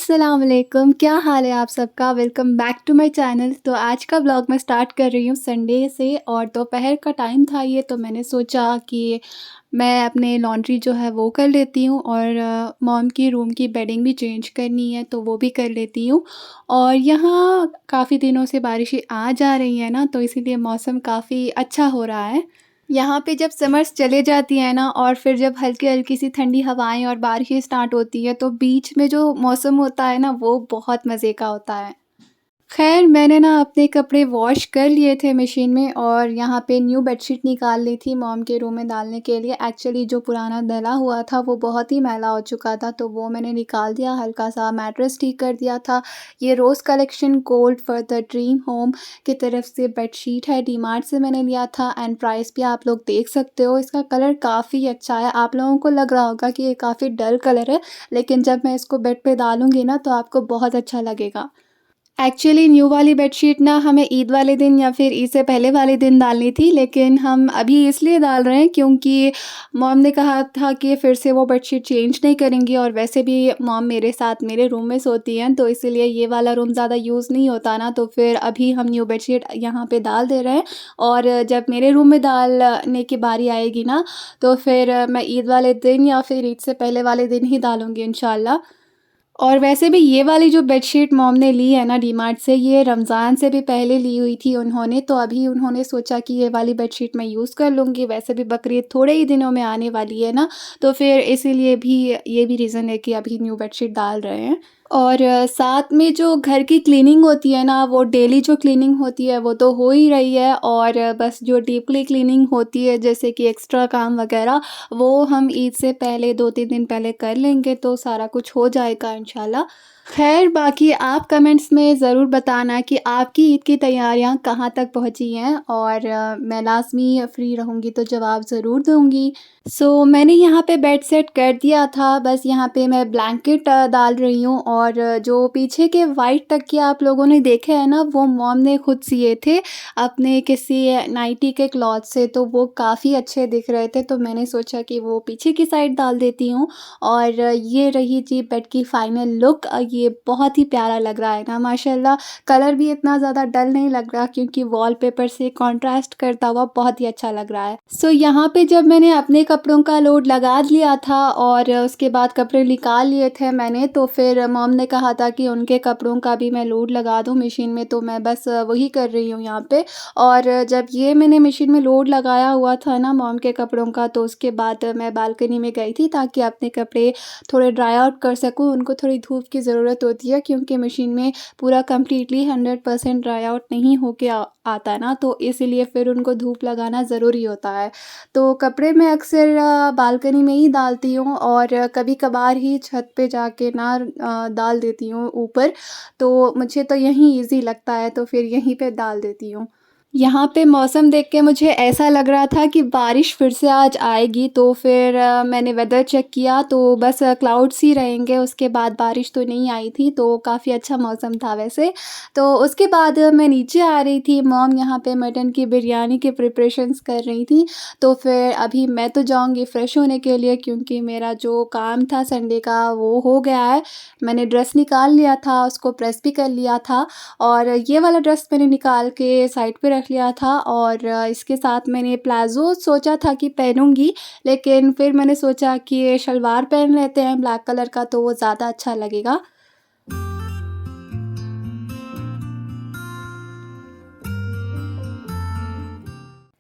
अस्सलाम वालेकुम, क्या हाल है आप सबका? Welcome back to my channel. तो आज का व्लॉग मैं स्टार्ट कर रही हूँ संडे से और दोपहर का टाइम था ये, तो मैंने सोचा कि मैं अपने लॉन्ड्री जो है वो कर लेती हूँ और मॉम की रूम की बेडिंग भी चेंज करनी है तो वो भी कर लेती हूँ। और यहाँ काफ़ी दिनों से बारिशें आ जा रही हैं ना, तो इसीलिए मौसम काफ़ी अच्छा हो रहा है। यहाँ पे जब समर्स चले जाती हैं ना और फिर जब हल्की-हल्की सी ठंडी हवाएँ और बारिशें स्टार्ट होती हैं, तो बीच में जो मौसम होता है ना, वो बहुत मज़े का होता है। ख़ैर मैंने ना अपने कपड़े वॉश कर लिए थे मशीन में और यहाँ पे न्यू बेडशीट निकाल ली थी मॉम के रूम में डालने के लिए। एक्चुअली जो पुराना डला हुआ था वो बहुत ही मैला हो चुका था, तो वो मैंने निकाल दिया, हल्का-सा मैट्रेस ठीक कर दिया था। ये rose collection gold for the dream home की तरफ से बेडशीट है, डीमार्ट से मैंने लिया था एंड प्राइस भी आप लोग देख सकते हो। इसका कलर काफ़ी अच्छा है, आप लोगों को लग रहा होगा कि ये काफ़ी डल कलर है, लेकिन जब मैं इसको बेड पे डालूँगी ना तो आपको बहुत अच्छा लगेगा। एक्चुअली न्यू वाली बेडशीट ना हमें ईद वाले दिन या फिर ईद से पहले वाले दिन डालनी थी, लेकिन हम अभी इसलिए डाल रहे हैं क्योंकि मॉम ने कहा था कि फिर से वो बेडशीट चेंज नहीं करेंगी और वैसे भी मॉम मेरे साथ मेरे रूम में सोती हैं, तो इसीलिए ये वाला रूम ज़्यादा यूज़ नहीं होता ना, तो फिर अभी हम न्यू बेडशीट यहाँ पे डाल दे रहे हैं। और जब मेरे रूम में डालने की बारी आएगी ना, तो फिर मैं ईद वाले दिन या फिर ईद से पहले वाले दिन ही डालूँगी इंशाल्लाह। और वैसे भी ये वाली जो बेडशीट मॉम ने ली है ना डीमार्ट से, ये रमज़ान से भी पहले ली हुई थी उन्होंने, तो अभी उन्होंने सोचा कि ये वाली बेडशीट मैं यूज़ कर लूँगी। वैसे भी बकरीद थोड़े ही दिनों में आने वाली है ना, तो फिर इसीलिए भी ये भी रीज़न है कि अभी न्यू बेडशीट डाल रहे हैं। और साथ में जो घर की क्लीनिंग होती है ना, वो डेली जो क्लीनिंग होती है वो तो हो ही रही है और बस जो डीपली क्लीनिंग होती है जैसे कि एक्स्ट्रा काम वग़ैरह, वो हम ईद से पहले 2-3 दिन पहले कर लेंगे तो सारा कुछ हो जाएगा इंशाल्लाह। ख़ैर बाकी आप कमेंट्स में ज़रूर बताना कि आपकी ईद की तैयारियां कहाँ तक पहुँची हैं और मैं लाज़मी फ्री रहूँगी तो जवाब ज़रूर दूँगी। मैंने यहाँ पे बेड सेट कर दिया था, बस यहाँ पे मैं ब्लैंकेट डाल रही हूँ और जो पीछे के वाइट तकिया आप लोगों ने देखे हैं ना, वो मॉम ने खुद सिए थे अपने किसी नाइटी के क्लॉथ से, तो वो काफ़ी अच्छे दिख रहे थे, तो मैंने सोचा कि वो पीछे की साइड डाल देती हूँ। और ये रही जी बेड की फाइनल लुक। ये बहुत ही प्यारा लग रहा है ना माशाल्लाह। कलर भी इतना ज़्यादा डल नहीं लग रहा क्योंकि वॉलपेपर से कॉन्ट्रास्ट करता हुआ बहुत ही अच्छा लग रहा है। यहाँ पे जब मैंने अपने कपड़ों का लोड लगा लिया था और उसके बाद कपड़े निकाल लिए थे मैंने, तो फिर मॉम ने कहा था कि उनके कपड़ों का भी मैं लोड लगा दूँ मशीन में, तो मैं बस वही कर रही हूँ यहाँ पे। और जब ये मैंने मशीन में लोड लगाया हुआ था ना मॉम के कपड़ों का, तो उसके बाद मैं बालकनी में गई थी ताकि अपने कपड़े थोड़े ड्राई आउट कर सकूँ। उनको थोड़ी धूप की ज़रूरत होती है क्योंकि मशीन में पूरा कंप्लीटली 100% ड्राई आउट नहीं होके आता ना, तो इसीलिए फिर उनको धूप लगाना ज़रूरी होता है। तो कपड़े मैं अक्सर बालकनी में ही डालती हूँ और कभी-कभार ही छत पे जाके ना डाल देती हूँ ऊपर, तो मुझे तो यहीं ईज़ी लगता है तो फिर यहीं पे डाल देती हूँ। यहाँ पे मौसम देख के मुझे ऐसा लग रहा था कि बारिश फिर से आज आएगी, तो फिर मैंने वेदर चेक किया तो बस क्लाउड्स ही रहेंगे, उसके बाद बारिश तो नहीं आई थी, तो काफ़ी अच्छा मौसम था वैसे। तो उसके बाद मैं नीचे आ रही थी, मॉम यहाँ पे मटन की बिरयानी के प्रिपरेशंस कर रही थी, तो फिर अभी मैं तो जाऊँगी फ़्रेश होने के लिए क्योंकि मेरा जो काम था संडे का वो हो गया है। मैंने ड्रेस निकाल लिया था, उसको प्रेस भी कर लिया था और ये वाला ड्रेस मैंने निकाल के साइड पे रख लिया था और इसके साथ मैंने प्लाज़ो सोचा था कि पहनूँगी, लेकिन फिर मैंने सोचा कि ये शलवार पहन लेते हैं ब्लैक कलर का तो वो ज़्यादा अच्छा लगेगा।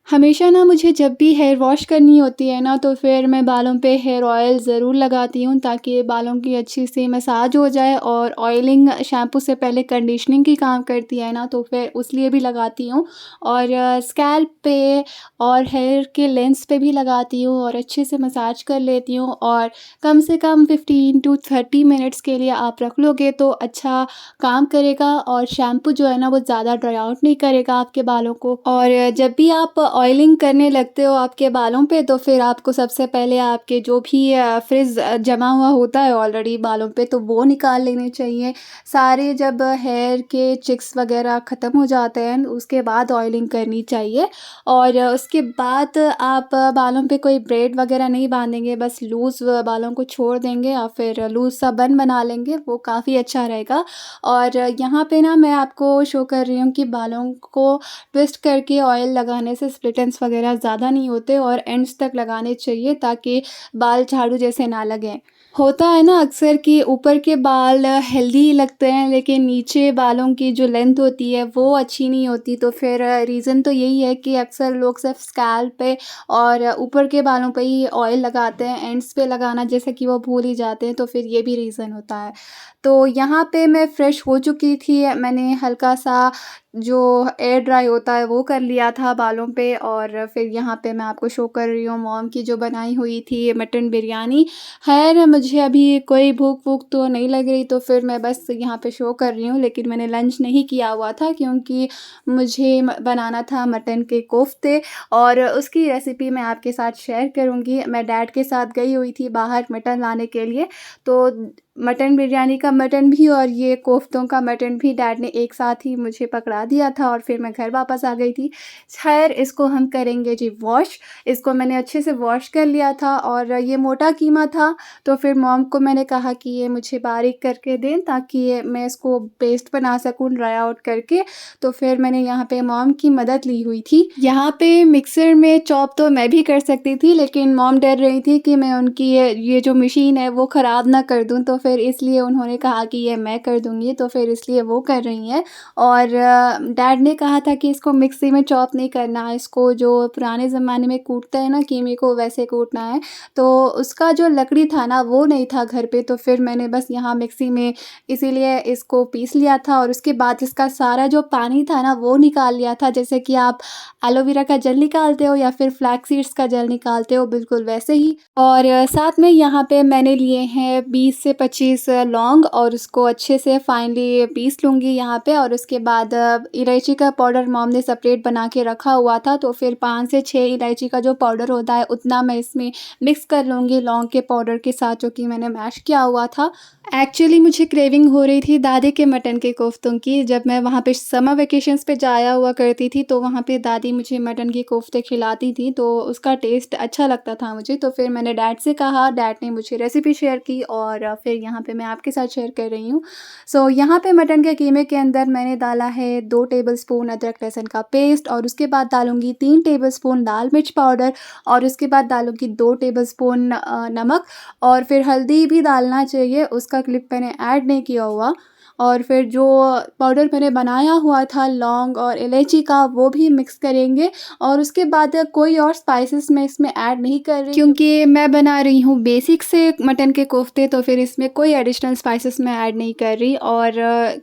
हमेशा ना मुझे जब भी हेयर वॉश करनी होती है ना, तो फिर मैं बालों पे हेयर ऑयल ज़रूर लगाती हूँ ताकि बालों की अच्छी सी मसाज हो जाए और ऑयलिंग शैम्पू से पहले कंडीशनिंग की काम करती है ना, तो फिर उस लिए भी लगाती हूँ। और स्कैल्प पे और हेयर के लेंस पे भी लगाती हूँ और अच्छे से मसाज कर लेती हूँ और कम से कम 15 टू 30 मिनट्स के लिए आप रख लोगे तो अच्छा काम करेगा और शैम्पू जो है ना वो ज़्यादा ड्राई आउट नहीं करेगा आपके बालों को। और जब भी आप ऑयलिंग करने लगते हो आपके बालों पे तो फिर आपको सबसे पहले आपके जो भी फ्रिज़ जमा हुआ होता है ऑलरेडी बालों पे तो वो निकाल लेने चाहिए। सारे जब हेयर के चिक्स वग़ैरह ख़त्म हो जाते हैं उसके बाद ऑयलिंग करनी चाहिए और उसके बाद आप बालों पे कोई ब्रेड वग़ैरह नहीं बाँधेंगे, बस लूज़ बालों को छोड़ देंगे या फिर लूज़ सा बन बना लेंगे, वो काफ़ी अच्छा रहेगा। और यहाँ पे ना मैं आपको शो कर रही हूँ कि बालों को ट्विस्ट करके ऑयल लगाने से स्प्लिट एंड्स वगैरह ज़्यादा नहीं होते और एंड्स तक लगाने चाहिए ताकि बाल झाड़ू जैसे ना लगें। होता है ना अक्सर कि ऊपर के बाल हेल्दी लगते हैं लेकिन नीचे बालों की जो लेंथ होती है वो अच्छी नहीं होती तो फिर रीज़न तो यही है कि अक्सर लोग सिर्फ स्कैल्प पे और ऊपर के बालों पे ही ऑयल लगाते हैं, एंड्स पे लगाना जैसे कि वो भूल ही जाते हैं तो फिर ये भी रीज़न होता है। तो यहाँ पे मैं फ्रेश हो चुकी थी, मैंने हल्का-सा जो एयर ड्राई होता है वो कर लिया था बालों पे और फिर यहाँ पे मैं आपको शो कर रही हूँ मॉम की जो बनाई हुई थी मटन बिरयानी। ख़ैर मुझे अभी कोई भूख-वूख तो नहीं लग रही तो फिर मैं बस यहाँ पे शो कर रही हूँ लेकिन मैंने लंच नहीं किया हुआ था क्योंकि मुझे बनाना था मटन के कोफ़्ते और उसकी रेसिपी मैं आपके साथ शेयर करूँगी। मैं डैड के साथ गई हुई थी बाहर मटन लाने के लिए तो मटन बिरयानी का मटन भी और ये कोफ्तों का मटन भी डैड ने एक साथ ही मुझे पकड़ा दिया था और फिर मैं घर वापस आ गई थी। ख़ैर इसको हम करेंगे जी वॉश। इसको मैंने अच्छे से वॉश कर लिया था और ये मोटा कीमा था तो फिर मॉम को मैंने कहा कि ये मुझे बारीक करके दें ताकि ये मैं इसको पेस्ट बना सकूँ ड्राई आउट करके। तो फिर मैंने यहाँ पे मॉम की मदद ली हुई थी। यहाँ पे मिक्सर में चॉप तो मैं भी कर सकती थी लेकिन मॉम डर रही थी कि मैं उनकी ये जो मशीन है वो ख़राब ना कर दूँ तो फिर इसलिए उन्होंने कहा कि ये मैं कर दूँगी तो फिर इसलिए वो कर रही हैं। और डैड ने कहा था कि इसको मिक्सी में चॉप नहीं करना है, इसको जो पुराने ज़माने में कूटते हैं ना कीमे को वैसे कूटना है। तो उसका जो लकड़ी था ना वो नहीं था घर पे तो फिर मैंने बस यहाँ मिक्सी में इसीलिए इसको पीस लिया था और उसके बाद इसका सारा जो पानी था ना वो निकाल लिया था। जैसे कि आप एलोवेरा का जेल निकालते हो या फिर फ्लैक्स सीड्स का जेल निकालते हो बिल्कुल वैसे ही। और साथ में यहाँ पे मैंने लिए हैं 20 से 25 लौंग और उसको अच्छे से फाइनली पीस लूँगी यहाँ पे और उसके बाद इलायची का पाउडर मॉम ने सेपरेट बना के रखा हुआ था तो फिर 5 से 6 इलायची का जो पाउडर होता है उतना मैं इसमें मिक्स कर लूँगी लौंग के पाउडर के साथ जो कि मैंने मैश किया हुआ था। एक्चुअली मुझे क्रेविंग हो रही थी दादी के मटन के कोफ्तों की। जब मैं वहाँ पे समर वेकेशंस पे जाया हुआ करती थी तो वहाँ पे दादी मुझे मटन के कोफ्ते खिलाती थी तो उसका टेस्ट अच्छा लगता था मुझे। तो फिर मैंने डैड से कहा, डैड ने मुझे रेसिपी शेयर की और फिर यहाँ पे मैं आपके साथ शेयर कर रही हूँ। सो यहाँ पे मटन के कीमे के अंदर मैंने डाला है 2 टेबलस्पून अदरक लहसुन का पेस्ट और उसके बाद डालूँगी 3 टेबलस्पून लाल मिर्च पाउडर और उसके बाद डालूँगी 2 टेबलस्पून नमक और फिर हल्दी भी डालना चाहिए, उसका क्लिप मैंने ऐड नहीं किया हुआ। और फिर जो पाउडर मैंने बनाया हुआ था लौंग और इलायची का वो भी मिक्स करेंगे और उसके बाद कोई और स्पाइसेस मैं इसमें ऐड नहीं कर रही क्योंकि मैं बना रही हूँ बेसिक से मटन के कोफ्ते तो फिर इसमें कोई एडिशनल स्पाइसेस मैं ऐड नहीं कर रही और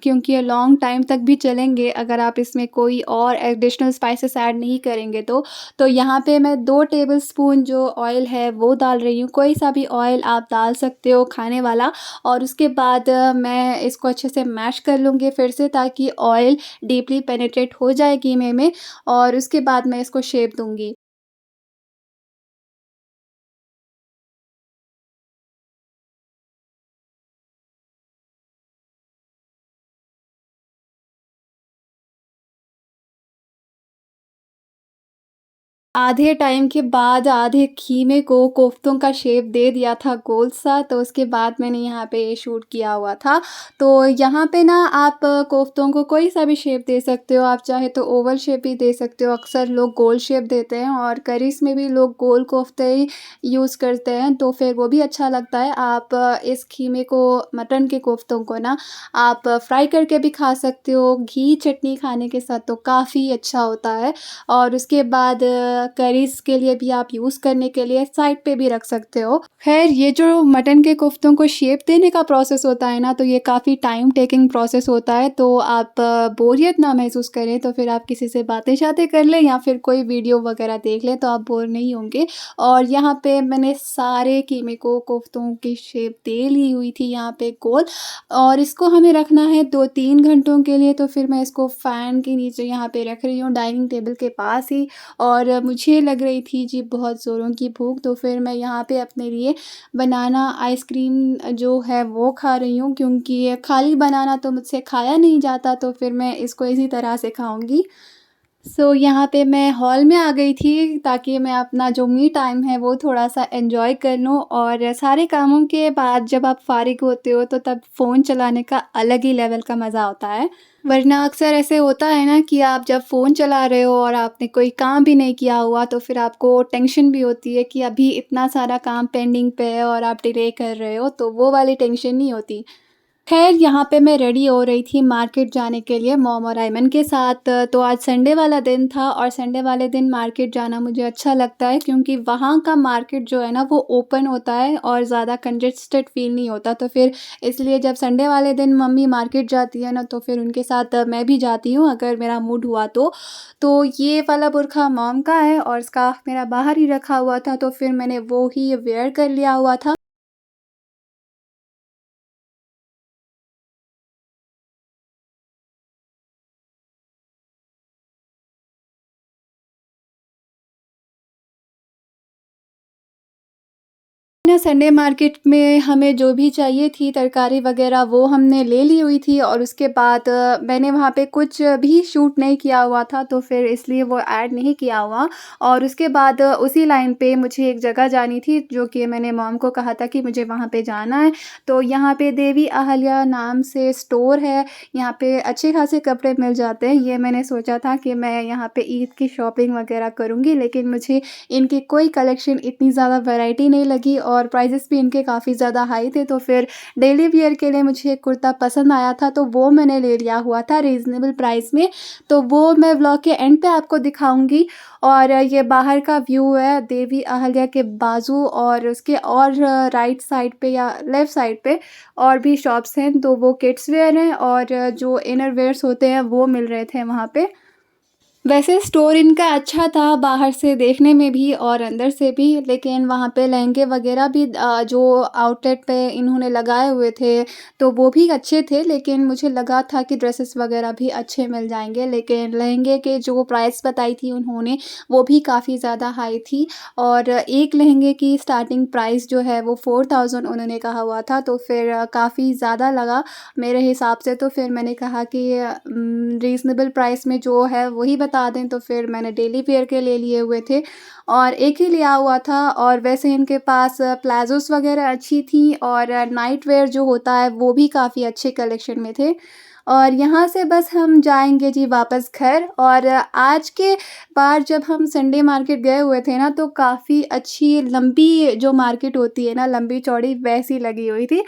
क्योंकि ये लॉन्ग टाइम तक भी चलेंगे अगर आप इसमें कोई और एडिशनल स्पाइसेस ऐड नहीं करेंगे तो यहाँ पे मैं 2 टेबलस्पून जो ऑयल है वो डाल रही हूँ, कोई सा भी ऑयल आप डाल सकते हो खाने वाला और उसके बाद मैं इसको अच्छे से मैश कर लूँगी फिर से ताकि ऑयल डीपली पेनिट्रेट हो जाए कीमे में और उसके बाद मैं इसको शेप दूँगी। आधे टाइम के बाद आधे खीमे को कोफ्तों का शेप दे दिया था गोल सा, तो उसके बाद मैंने यहाँ पे शूट किया हुआ था। तो यहाँ पे ना आप कोफ्तों को कोई सा भी शेप दे सकते हो, आप चाहे तो ओवल शेप भी दे सकते हो, अक्सर लोग गोल शेप देते हैं और करीज़ में भी लोग गोल कोफ्ते ही यूज़ करते हैं, तो फिर वो भी अच्छा लगता है। आप इस खीमे को मटन के कोफ्तों को ना आप फ्राई करके भी खा सकते हो, घी चटनी खाने के साथ तो काफ़ी अच्छा होता है। और उसके बाद करीज़ के लिए भी आप यूज़ करने के लिए साइड पे भी रख सकते हो। ख़ैर ये जो मटन के कोफ्तों को शेप देने का प्रोसेस होता है ना, तो ये काफ़ी टाइम टेकिंग प्रोसेस होता है, तो आप बोरियत ना महसूस करें तो फिर आप किसी से बातें-शातें कर लें या फिर कोई वीडियो वग़ैरह देख लें तो आप बोर नहीं होंगे। और यहाँ पे मैंने सारे कीमे को कोफ्तों की शेप दे ली हुई थी यहाँ पे गोल और इसको हमें रखना है 2-3 घंटों के लिए, तो फिर मैं इसको फ़ैन के नीचे यहाँ पे रख रही हूँ डाइनिंग टेबल के पास ही और मुझे मुझे लग रही थी जी बहुत ज़ोरों की भूख, तो फिर मैं यहाँ पे अपने लिए बनाना आइसक्रीम जो है वो खा रही हूँ, क्योंकि खाली बनाना तो मुझसे खाया नहीं जाता, तो फिर मैं इसको इसी तरह से खाऊँगी। यहाँ पे मैं हॉल में आ गई थी ताकि मैं अपना जो मी टाइम है वो थोड़ा-सा एन्जॉय कर लूँ, और सारे कामों के बाद जब आप फ़ारिग होते हो तो तब फ़ोन चलाने का अलग ही लेवल का मज़ा होता है। वरना अक्सर ऐसे होता है ना कि आप जब फ़ोन चला रहे हो और आपने कोई काम भी नहीं किया हुआ, तो फिर आपको टेंशन भी होती है कि अभी इतना सारा काम पेंडिंग पे है और आप डिले कर रहे हो, तो वो वाली टेंशन नहीं होती। ख़ैर, यहाँ पे मैं रेडी हो रही थी मार्केट जाने के लिए मॉम और अयमन के साथ। तो आज संडे वाला दिन था, और संडे वाले दिन मार्केट जाना मुझे अच्छा लगता है, क्योंकि वहाँ का मार्केट जो है ना वो ओपन होता है और ज़्यादा कंजेस्टेड फ़ील नहीं होता। तो फिर इसलिए जब संडे वाले दिन मम्मी मार्केट जाती है ना, तो फिर उनके साथ मैं भी जाती हूँ अगर मेरा मूड हुआ तो। तो ये वाला बुर्ख़ा मॉम का है और स्कार्फ़ मेरा बाहर ही रखा हुआ था, तो फिर मैंने वो ही वियर कर लिया हुआ था। ना संडे मार्केट में हमें जो भी चाहिए थी तरकारी वग़ैरह वो हमने ले ली हुई थी, और उसके बाद मैंने वहाँ पे कुछ भी शूट नहीं किया हुआ था, तो फिर इसलिए वो ऐड नहीं किया हुआ। और उसके बाद उसी लाइन पे मुझे एक जगह जानी थी, जो कि मैंने मॉम को कहा था कि मुझे वहाँ पे जाना है। तो यहाँ पे देवी अहल्या नाम से स्टोर है, यहाँ पे अच्छे खासे कपड़े मिल जाते हैं। ये मैंने सोचा था कि मैं यहाँ पे ईद की शॉपिंग वग़ैरह करूँगी, लेकिन मुझे इनकी कोई कलेक्शन इतनी ज़्यादा वैरायटी नहीं लगी, और प्राइसेस भी इनके काफ़ी ज़्यादा हाई थे। तो फिर डेली वियर के लिए मुझे एक कुर्ता पसंद आया था, तो वो मैंने ले लिया हुआ था रीज़नेबल प्राइस में। तो वो मैं व्लॉग के एंड पे आपको दिखाऊँगी। और ये बाहर का व्यू है देवी अहल्या के बाजू, और उसके और राइट साइड पे या लेफ़्ट साइड पे और भी शॉप्स हैं, तो वो किड्स वियर हैं, और जो इनर वियर्स होते हैं वो मिल रहे थे वहाँ पे। वैसे स्टोर इनका अच्छा था बाहर से देखने में भी और अंदर से भी, लेकिन वहाँ पे लहंगे वग़ैरह भी जो आउटलेट पे इन्होंने लगाए हुए थे, तो वो भी अच्छे थे, लेकिन मुझे लगा था कि ड्रेसेस वग़ैरह भी अच्छे मिल जाएँगे। लेकिन लहंगे के जो प्राइस बताई थी उन्होंने, वो भी काफ़ी ज़्यादा हाई थी, और एक लहंगे की स्टार्टिंग प्राइस जो है वो 4000 उन्होंने कहा हुआ था, तो फिर काफ़ी ज़्यादा लगा मेरे हिसाब से। तो फिर मैंने कहा कि रीज़नेबल प्राइस में जो है वही बता दें, तो फिर मैंने डेली वियर के ले लिए हुए थे, और एक ही लिया हुआ था। और वैसे इनके पास प्लाज़ोज़ वग़ैरह अच्छी थी, और नाइट वियर जो होता है वो भी काफ़ी अच्छे कलेक्शन में थे। और यहाँ से बस हम जाएँगे जी वापस घर। और आज के बार जब हम संडे मार्केट गए हुए थे ना, तो काफ़ी अच्छी लंबी जो मार्केट होती है ना, लंबी-चौड़ी वैसी लगी हुई थी।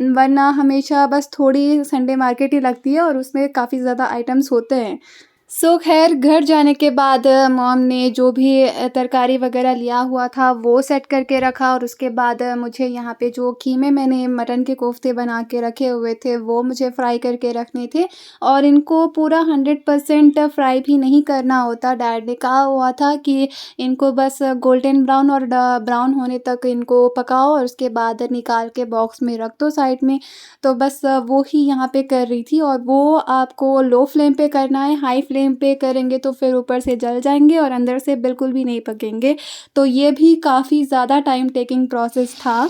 वरना हमेशा बस थोड़ी संडे मार्केट ही लगती है, और उसमें काफ़ी ज़्यादा आइटम्स होते हैं। ख़ैर घर जाने के बाद मॉम ने जो भी तरकारी वग़ैरह लिया हुआ था वो सेट करके रखा, और उसके बाद मुझे यहाँ पे जो कीमे मैंने मटन के कोफ़्ते बना के रखे हुए थे वो मुझे फ्राई करके रखने थे, और इनको पूरा 100% फ्राई भी नहीं करना होता। डैड ने कहा हुआ था कि इनको बस गोल्डन ब्राउन और ब्राउन होने तक इनको पकाओ, और उसके बाद निकाल के बॉक्स में रख दो साइड में। तो बस वो ही यहाँ पे कर रही थी, और वो आपको लो फ्लेम पे करना है, हाई फ्लेम पे करेंगे तो फिर ऊपर से जल जाएँगे और अंदर से बिल्कुल भी नहीं पकेंगे। तो ये भी काफ़ी ज़्यादा टाइम टेकिंग प्रोसेस था।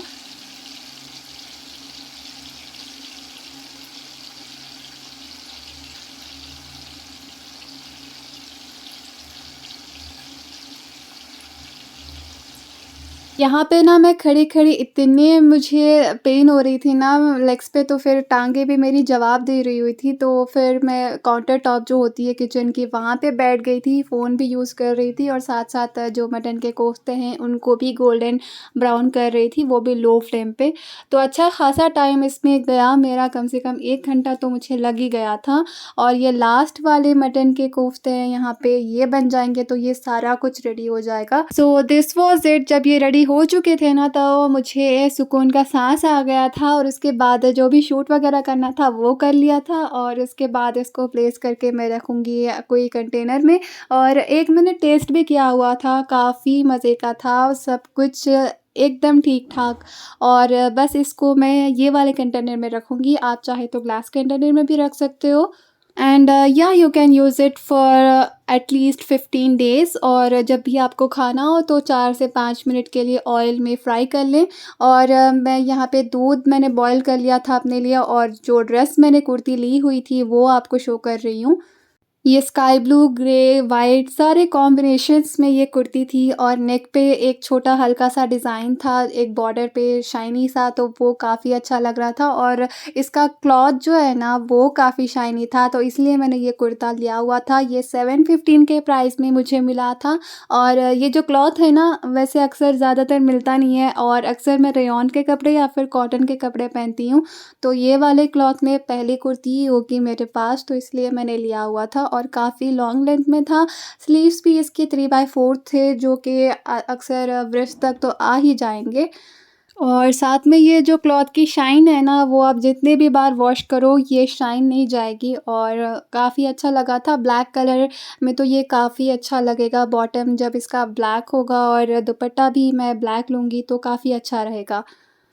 यहाँ पे ना मैं खड़ी-खड़ी इतनी मुझे पेन हो रही थी ना लेग्स पे, तो फिर टाँगें भी मेरी जवाब दे रही हुई थी। तो फिर मैं काउंटर टॉप जो होती है किचन की, वहाँ पे बैठ गई थी, फ़ोन भी यूज़ कर रही थी, और साथ-साथ जो मटन के कोफ्ते हैं उनको भी गोल्डन ब्राउन कर रही थी, वो भी लो फ्लेम पे। तो अच्छा ख़ासा टाइम इसमें गया मेरा, कम से कम 1 घंटा तो मुझे लग ही गया था। और ये लास्ट वाले मटन के कोफ्ते हैं यहाँ पे, ये बन जाएँगे तो ये सारा कुछ रेडी हो जाएगा। So this was it. जब ये रेडी हो चुके थे ना, तो मुझे सुकून का साँस आ गया था, और उसके बाद जो भी शूट वग़ैरह करना था वो कर लिया था, और उसके बाद इसको प्लेस करके मैं रखूँगी कोई कंटेनर में। और एक मैंने टेस्ट भी किया हुआ था, काफ़ी मज़े का था, सब कुछ एकदम ठीक-ठाक। और बस इसको मैं ये वाले कंटेनर में रखूँगी, आप चाहे तो ग्लास कंटेनर में भी रख सकते हो। एंड या you can use it for at least 15 days. और जब भी आपको खाना हो तो 4 से 5 मिनट के लिए ऑयल में फ्राई कर लें। और मैं यहाँ पे दूध मैंने बॉयल कर लिया था अपने लिए, और जो ड्रेस मैंने कुर्ती ली हुई थी वो आपको शो कर रही हूँ। ये स्काई ब्लू, ग्रे, वाइट सारे कॉम्बिनेशंस में ये कुर्ती थी, और नेक पे एक छोटा हल्का-सा डिज़ाइन था, एक बॉर्डर पे शाइनी सा, तो वो काफ़ी अच्छा लग रहा था। और इसका क्लॉथ जो है ना वो काफ़ी शाइनी था, तो इसलिए मैंने ये कुर्ता लिया हुआ था। ये 715 के प्राइस में मुझे मिला था। और ये जो क्लॉथ है ना वैसे अक्सर ज़्यादातर मिलता नहीं है, और अक्सर मैं रेयॉन के कपड़े या फिर कॉटन के कपड़े पहनती हूँ। तो ये वाले क्लॉथ में पहली कुर्ती ही होगी मेरे पास, तो इसलिए मैंने लिया हुआ था, और काफ़ी लॉन्ग लेंथ में था। स्लीव्स भी इसके 3/4 थे, जो कि अक्सर व्रिस्ट तक तो आ ही जाएँगे। और साथ में ये जो क्लॉथ की शाइन है ना वो आप जितने भी बार वॉश करो ये शाइन नहीं जाएगी, और काफ़ी अच्छा लगा था। ब्लैक कलर में तो ये काफ़ी अच्छा लगेगा, बॉटम जब इसका ब्लैक होगा और दुपट्टा भी मैं ब्लैक लूँगी तो काफ़ी अच्छा रहेगा।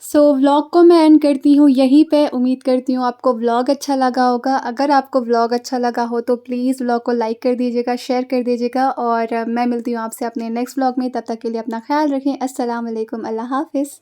सो व्लॉग को मैं एंड करती हूँ यहीं पे। उम्मीद करती हूँ आपको व्लॉग अच्छा लगा होगा। अगर आपको व्लॉग अच्छा लगा हो तो प्लीज़ व्लॉग को लाइक कर दीजिएगा, शेयर कर दीजिएगा, और मैं मिलती हूँ आपसे अपने नेक्स्ट व्लॉग में। तब तक के लिए अपना ख़्याल रखें। अस्सलाम वालेकुम, अल्लाह हाफ़िज़।